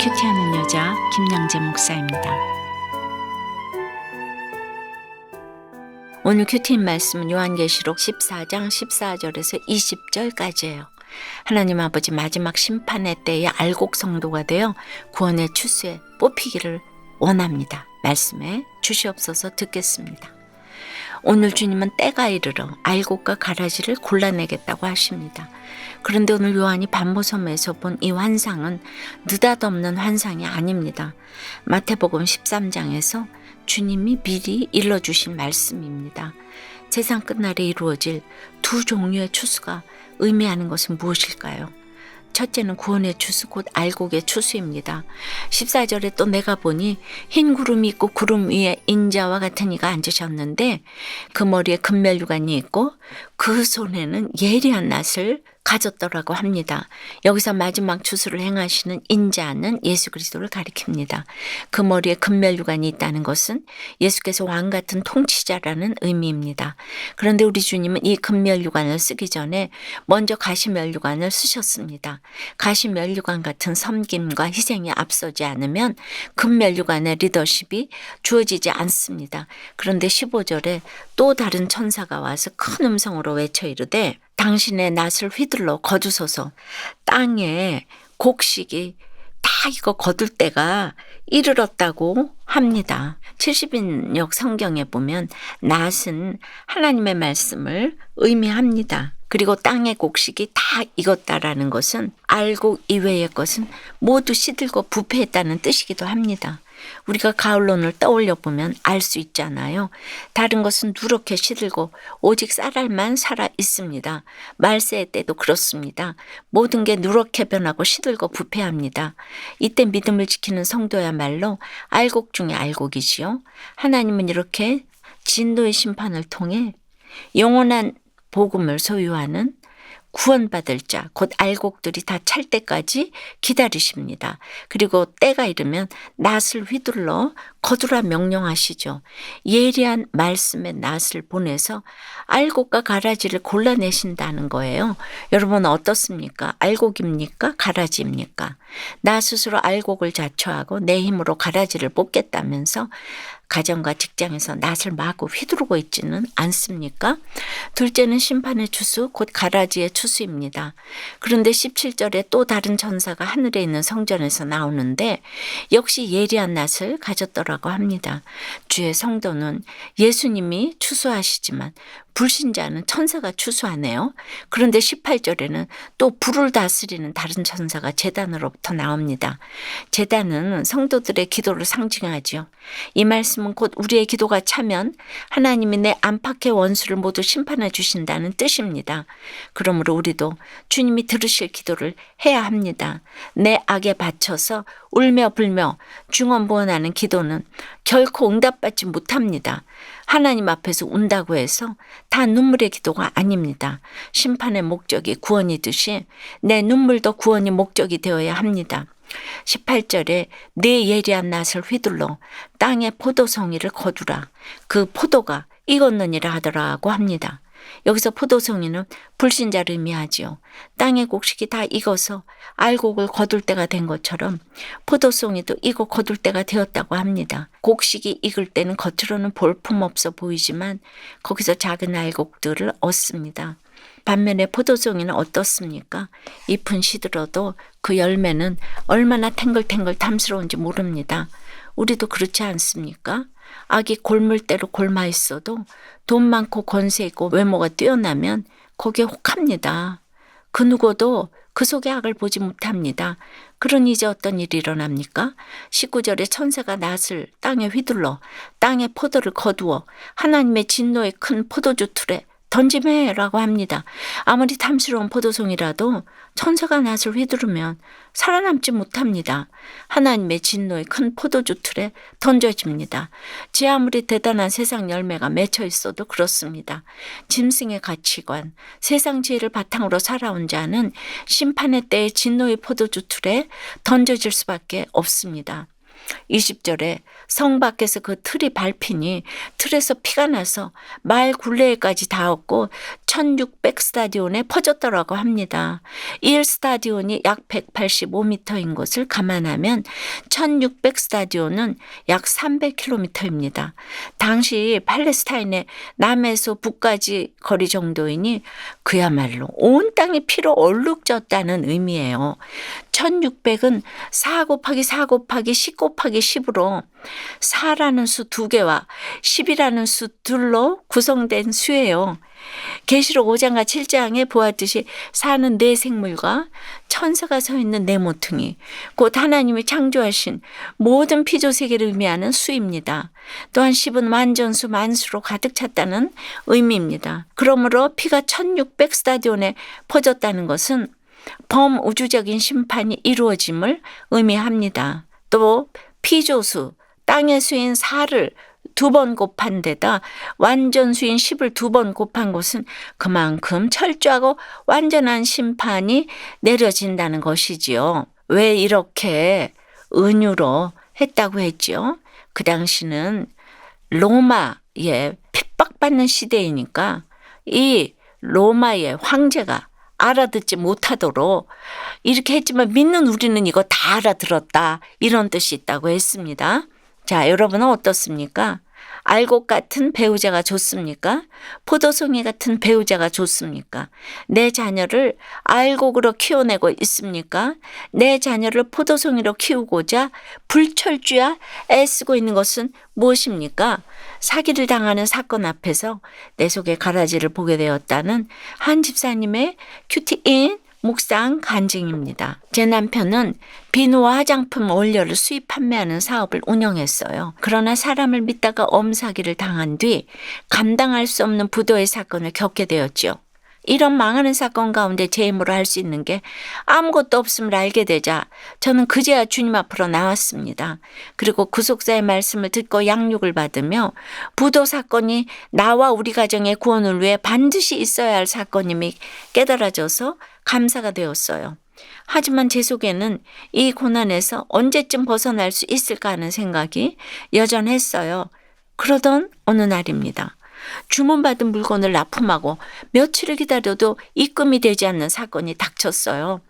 큐티하는 여자 김양재 목사입니다. 오늘 큐티인 말씀은 요한계시록 14장 14절에서 20절까지예요. 하나님 아버지 마지막 심판의 때에 알곡 성도가 되어 구원의 추수에 뽑히기를 원합니다. 말씀에 주시옵소서. 듣겠습니다. 오늘 주님은 때가 이르러 알곡과 가라지를 골라내겠다고 하십니다. 그런데 오늘 요한이 반모섬에서 본 이 환상은 느닷없는 환상이 아닙니다. 마태복음 13장에서 주님이 미리 일러주신 말씀입니다. 세상 끝날에 이루어질 두 종류의 추수가 의미하는 것은 무엇일까요? 첫째는 구원의 추수, 곧 알곡의 추수입니다. 14절에 또 내가 보니 흰 구름이 있고 구름 위에 인자와 같은 이가 앉으셨는데 그 머리에 금면류관이 있고 그 손에는 예리한 낫을 가졌더라고 합니다. 여기서 마지막 추수를 행하시는 인자는 예수 그리스도를 가리킵니다. 그 머리에 금면류관이 있다는 것은 예수께서 왕 같은 통치자라는 의미입니다. 그런데 우리 주님은 이 금면류관을 쓰기 전에 먼저 가시면류관을 쓰셨습니다. 가시면류관 같은 섬김과 희생이 앞서지 않으면 금면류관의 리더십이 주어지지 않습니다. 그런데 15절에 또 다른 천사가 와서 큰 음성으로 외쳐 이르되 당신의 낫을 휘둘러 거두소서. 땅에 곡식이 다 이거 거둘 때가 이르렀다고 합니다. 70인역 성경에 보면 낫은 하나님의 말씀을 의미합니다. 그리고 땅의 곡식이 다 익었다라는 것은 알곡 이외의 것은 모두 시들고 부패했다는 뜻이기도 합니다. 우리가 가을론을 떠올려 보면 알 수 있잖아요. 다른 것은 누렇게 시들고 오직 쌀알만 살아 있습니다. 말세의 때도 그렇습니다. 모든 게 누렇게 변하고 시들고 부패합니다. 이때 믿음을 지키는 성도야말로 알곡 중에 알곡이지요. 하나님은 이렇게 진노의 심판을 통해 영원한 복음을 소유하는 구원받을 자, 곧 알곡들이 다 찰 때까지 기다리십니다. 그리고 때가 이르면 낫을 휘둘러 거두라 명령하시죠. 예리한 말씀의 낫을 보내서 알곡과 가라지를 골라내신다는 거예요. 여러분 어떻습니까? 알곡입니까? 가라지입니까? 나 스스로 알곡을 자초하고 내 힘으로 가라지를 뽑겠다면서 가정과 직장에서 낫을 마구 휘두르고 있지는 않습니까? 둘째는 심판의 추수, 곧 가라지의 추수입니다. 그런데 17절에 또 다른 천사가 하늘에 있는 성전에서 나오는데 역시 예리한 낫을 가졌더라고 합니다. 주의 성도는 예수님이 추수하시지만 불신자는 천사가 추수하네요. 그런데 18절에는 또 불을 다스리는 다른 천사가 제단으로부터 나옵니다. 제단은 성도들의 기도를 상징하지요. 이 말씀은 곧 우리의 기도가 차면 하나님이 내 안팎의 원수를 모두 심판해 주신다는 뜻입니다. 그러므로 우리도 주님이 들으실 기도를 해야 합니다. 내 악에 바쳐서 울며 불며 중언부언하는 기도는 결코 응답받지 못합니다. 하나님 앞에서 운다고 해서 다 눈물의 기도가 아닙니다. 심판의 목적이 구원이듯이 내 눈물도 구원이 목적이 되어야 합니다. 18절에 내 예리한 낫을 휘둘러 땅의 포도송이를 거두라. 그 포도가 익었느니라 하더라고 합니다. 여기서 포도송이는 불신자를 의미하지요. 땅의 곡식이 다 익어서 알곡을 거둘 때가 된 것처럼 포도송이도 익어 거둘 때가 되었다고 합니다. 곡식이 익을 때는 겉으로는 볼품없어 보이지만 거기서 작은 알곡들을 얻습니다. 반면에 포도송이는 어떻습니까? 잎은 시들어도 그 열매는 얼마나 탱글탱글 탐스러운지 모릅니다. 우리도 그렇지 않습니까? 악이 골물대로 골마 있어도 돈 많고 권세 있고 외모가 뛰어나면 거기에 혹합니다. 그 누구도 그 속에 악을 보지 못합니다. 그러니 이제 어떤 일이 일어납니까? 19절에 천사가 낫을 땅에 휘둘러 땅의 포도를 거두어 하나님의 진노의 큰 포도주 틀에 던짐해라고 합니다. 아무리 탐스러운 포도송이라도 천사가 낫을 휘두르면 살아남지 못합니다. 하나님의 진노의 큰 포도주 틀에 던져집니다. 제 아무리 대단한 세상 열매가 맺혀 있어도 그렇습니다. 짐승의 가치관, 세상 지혜를 바탕으로 살아온 자는 심판의 때에 진노의 포도주 틀에 던져질 수밖에 없습니다. 20절에 성 밖에서 그 틀이 밟히니 틀에서 피가 나서 말 굴레에까지 닿았고 1600스타디온에 퍼졌더라고 합니다. 1스타디온이 약 185m인 것을 감안하면 1600스타디온은 약 300km입니다. 당시 팔레스타인의 남에서 북까지 거리 정도이니 그야말로 온 땅이 피로 얼룩졌다는 의미예요. 1600은 4 곱하기 4 곱하기 10 곱하기 10으로 4라는 수 2개와 10이라는 수 2로 구성된 수예요. 계시록 5장과 7장에 보았듯이 4는 네 생물과 천사가 서 있는 네 모퉁이, 곧 하나님이 창조하신 모든 피조세계를 의미하는 수입니다. 또한 10은 완전수 만수로 가득 찼다는 의미입니다. 그러므로 피가 1600스타디온에 퍼졌다는 것은 범우주적인 심판이 이루어짐을 의미합니다. 또 피조수, 땅의 수인 4를 2번 곱한 데다 완전 수인 10을 2번 곱한 것은 그만큼 철저하고 완전한 심판이 내려진다는 것이지요. 왜 이렇게 은유로 했다고 했죠? 그 당시는 로마의 핍박받는 시대이니까 이 로마의 황제가 알아듣지 못하도록 이렇게 했지만 믿는 우리는 이거 다 알아들었다, 이런 뜻이 있다고 했습니다. 자, 여러분은 어떻습니까? 알곡 같은 배우자가 좋습니까? 포도송이 같은 배우자가 좋습니까? 내 자녀를 알곡으로 키워내고 있습니까? 내 자녀를 포도송이로 키우고자 불철주야 애쓰고 있는 것은 무엇입니까? 사기를 당하는 사건 앞에서 내 속에 가라지를 보게 되었다는 한 집사님의 큐티인 묵상 간증입니다. 제 남편은 비누와 화장품 원료를 수입 판매하는 사업을 운영했어요. 그러나 사람을 믿다가 엄사기를 당한 뒤 감당할 수 없는 부도의 사건을 겪게 되었죠. 이런 망하는 사건 가운데 제 힘으로 할 수 있는 게 아무것도 없음을 알게 되자 저는 그제야 주님 앞으로 나왔습니다. 그리고 구속사의 말씀을 듣고 양육을 받으며 부도 사건이 나와 우리 가정의 구원을 위해 반드시 있어야 할 사건임이 깨달아져서 감사가 되었어요. 하지만 제 속에는 이 고난에서 언제쯤 벗어날 수 있을까 하는 생각이 여전했어요. 그러던 어느 날입니다. 주문받은 물건을 납품하고 며칠을 기다려도 입금이 되지 않는 사건이 닥쳤어요.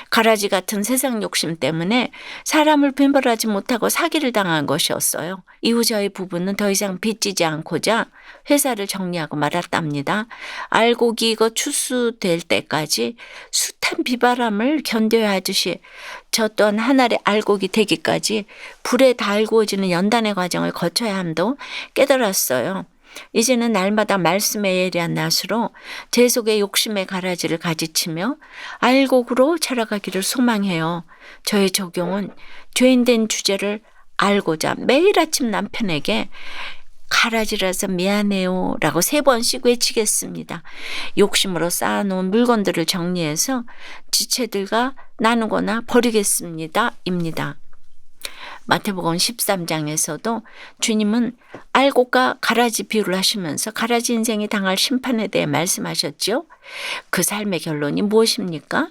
가라지 같은 세상 욕심 때문에 사람을 빈벌하지 못하고 사기를 당한 것이었어요. 이후 저희 부부는 더 이상 빚지지 않고자 회사를 정리하고 말았답니다. 알곡이 이거 추수될 때까지 숱한 비바람을 견뎌야 하듯이 저 또한 한 알의 알곡이 되기까지 불에 달구어지는 연단의 과정을 거쳐야 함도 깨달았어요. 이제는 날마다 말씀에 예리한 낫으로 제 속의 욕심의 가라지를 가지치며 알곡으로 자라가기를 소망해요. 저의 적용은 죄인된 주제를 알고자 매일 아침 남편에게 가라지라서 미안해요 라고 3번씩 외치겠습니다. 욕심으로 쌓아놓은 물건들을 정리해서 지체들과 나누거나 버리겠습니다. 입니다. 마태복음 13장에서도 주님은 알곡과 가라지 비유를 하시면서 가라지 인생이 당할 심판에 대해 말씀하셨죠. 그 삶의 결론이 무엇입니까?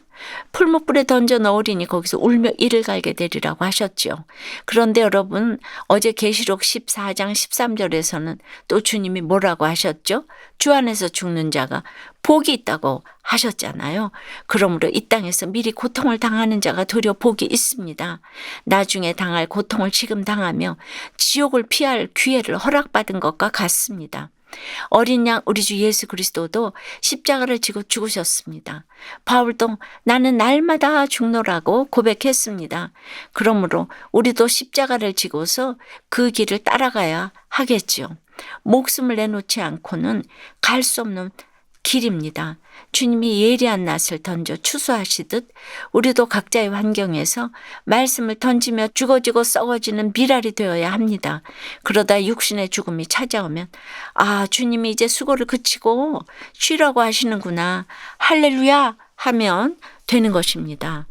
풀무불에 던져 넣으리니 거기서 울며 이를 갈게 되리라고 하셨죠. 그런데 여러분, 어제 계시록 14장 13절에서는 또 주님이 뭐라고 하셨죠? 주 안에서 죽는 자가 복이 있다고 하셨잖아요. 그러므로 이 땅에서 미리 고통을 당하는 자가 도리어 복이 있습니다. 나중에 당할 고통을 지금 당하며 지옥을 피할 기회를 허락받은 것과 같습니다. 어린 양 우리 주 예수 그리스도도 십자가를 지고 죽으셨습니다. 바울도 나는 날마다 죽노라고 고백했습니다. 그러므로 우리도 십자가를 지고서 그 길을 따라가야 하겠지요. 목숨을 내놓지 않고는 갈 수 없는 길입니다. 주님이 예리한 낫을 던져 추수하시듯 우리도 각자의 환경에서 말씀을 던지며 죽어지고 썩어지는 미랄이 되어야 합니다. 그러다 육신의 죽음이 찾아오면 아, 주님이 이제 수고를 그치고 쉬라고 하시는구나. 할렐루야 하면 되는 것입니다.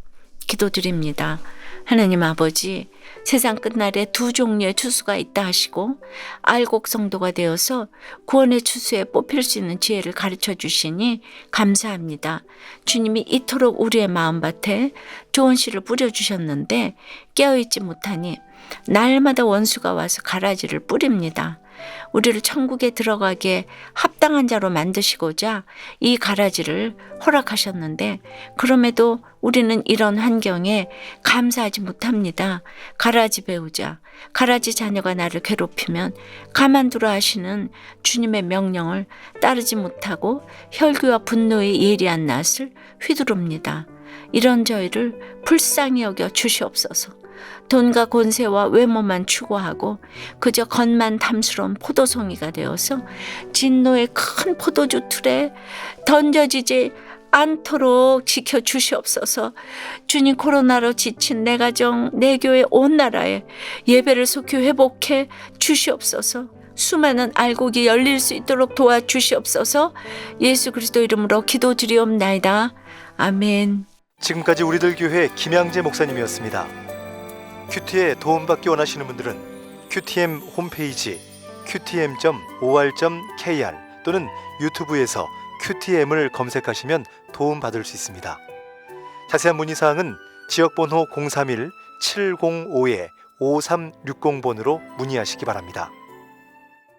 기도드립니다. 하나님 아버지, 세상 끝날에 2 종류의 추수가 있다 하시고 알곡 성도가 되어서 구원의 추수에 뽑힐 수 있는 지혜를 가르쳐 주시니 감사합니다. 주님이 이토록 우리의 마음밭에 좋은 씨를 뿌려주셨는데 깨어있지 못하니 날마다 원수가 와서 가라지를 뿌립니다. 우리를 천국에 들어가기에 합당한 자로 만드시고자 이 가라지를 허락하셨는데 그럼에도 우리는 이런 환경에 감사하지 못합니다. 가라지 배우자, 가라지 자녀가 나를 괴롭히면 가만두라 하시는 주님의 명령을 따르지 못하고 혈기와 분노의 예리한 낯을 휘두릅니다. 이런 저희를 불쌍히 여겨 주시옵소서. 돈과 권세와 외모만 추구하고 그저 겉만 탐스러운 포도송이가 되어서 진노의 큰 포도주 틀에 던져지지 않도록 지켜주시옵소서. 주님, 코로나로 지친 내 가정, 내 교회, 온 나라에 예배를 속히 회복해 주시옵소서. 수많은 알곡이 열릴 수 있도록 도와주시옵소서. 예수 그리스도 이름으로 기도드리옵나이다. 아멘. 지금까지 우리들 교회 김양재 목사님이었습니다. 큐티에 도움받기 원하시는 분들은 QTM 홈페이지 qtm.or.kr 또는 유튜브에서 QTM을 검색하시면 도움받을 수 있습니다. 자세한 문의사항은 지역번호 031-705-5360번으로 문의하시기 바랍니다.